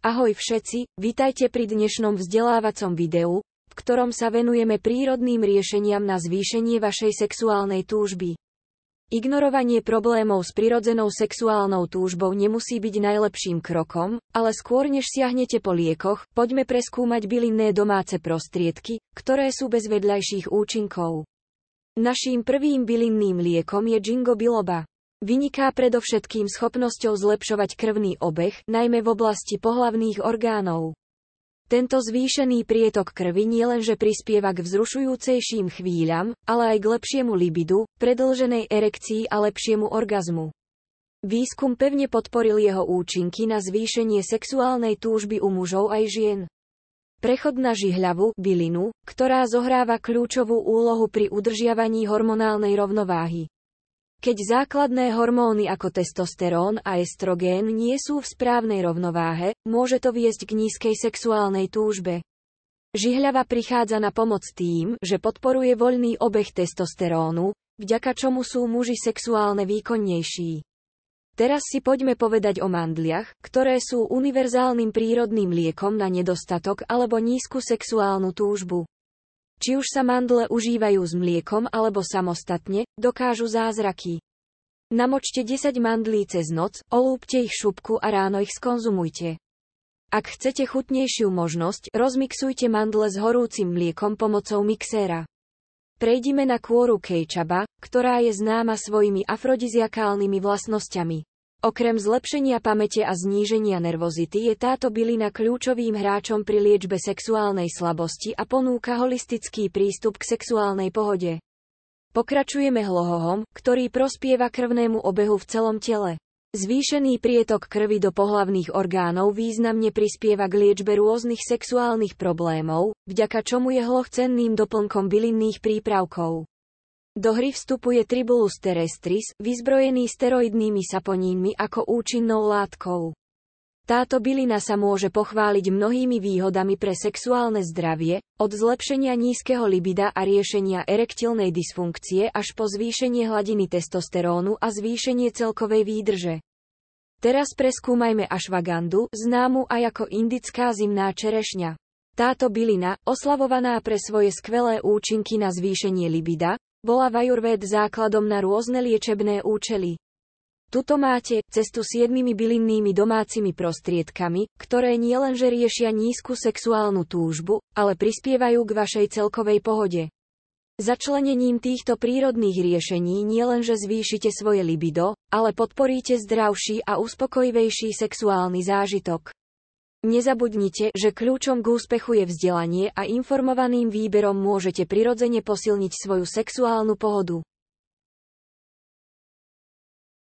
Ahoj všetci, vitajte pri dnešnom vzdelávacom videu, v ktorom sa venujeme prírodným riešeniam na zvýšenie vašej sexuálnej túžby. Ignorovanie problémov s prirodzenou sexuálnou túžbou nemusí byť najlepším krokom, ale skôr než siahnete po liekoch, poďme preskúmať bylinné domáce prostriedky, ktoré sú bez vedľajších účinkov. Naším prvým bylinným liekom je Ginkgo biloba. Vyniká predovšetkým schopnosťou zlepšovať krvný obeh, najmä v oblasti pohlavných orgánov. Tento zvýšený prietok krvi nielenže prispieva k vzrušujúcejším chvíľam, ale aj k lepšiemu libidu, predĺženej erekcii a lepšiemu orgazmu. Výskum pevne podporil jeho účinky na zvýšenie sexuálnej túžby u mužov aj žien. Prechod na žihľavú bylinu, ktorá zohráva kľúčovú úlohu pri udržiavaní hormonálnej rovnováhy. Keď základné hormóny ako testosterón a estrogén nie sú v správnej rovnováhe, môže to viesť k nízkej sexuálnej túžbe. Žihľava prichádza na pomoc tým, že podporuje voľný obeh testosterónu, vďaka čomu sú muži sexuálne výkonnejší. Teraz si poďme povedať o mandliach, ktoré sú univerzálnym prírodným liekom na nedostatok alebo nízku sexuálnu túžbu. Či už sa mandle užívajú s mliekom alebo samostatne, dokážu zázraky. Namočte 10 mandlí cez noc, olúpte ich šupku a ráno ich skonzumujte. Ak chcete chutnejšiu možnosť, rozmixujte mandle s horúcim mliekom pomocou mixéra. Prejdime na kôru kejčaba, ktorá je známa svojimi afrodiziakálnymi vlastnosťami. Okrem zlepšenia pamäte a zníženia nervozity je táto bylina kľúčovým hráčom pri liečbe sexuálnej slabosti a ponúka holistický prístup k sexuálnej pohode. Pokračujeme hlohohom, ktorý prospieva krvnému obehu v celom tele. Zvýšený prietok krvi do pohlavných orgánov významne prispieva k liečbe rôznych sexuálnych problémov, vďaka čomu je hloh cenným doplnkom bylinných prípravkov. Do hry vstupuje Tribulus terrestris, vyzbrojený steroidnými saponínmi ako účinnou látkou. Táto bylina sa môže pochváliť mnohými výhodami pre sexuálne zdravie, od zlepšenia nízkeho libida a riešenia erektilnej dysfunkcie až po zvýšenie hladiny testosterónu a zvýšenie celkovej výdrže. Teraz preskúmajme ashwagandu, známu aj ako indická zimná čerešňa. Táto bylina, oslavovaná pre svoje skvelé účinky na zvýšenie libida, bola v ajurvéd základom na rôzne liečebné účely. Tuto máte cestu 7 bylinnými domácimi prostriedkami, ktoré nielenže riešia nízku sexuálnu túžbu, ale prispievajú k vašej celkovej pohode. Začlenením týchto prírodných riešení nielenže zvýšite svoje libido, ale podporíte zdravší a uspokojivejší sexuálny zážitok. Nezabudnite, že kľúčom k úspechu je vzdelanie a informovaným výberom môžete prirodzene posilniť svoju sexuálnu pohodu.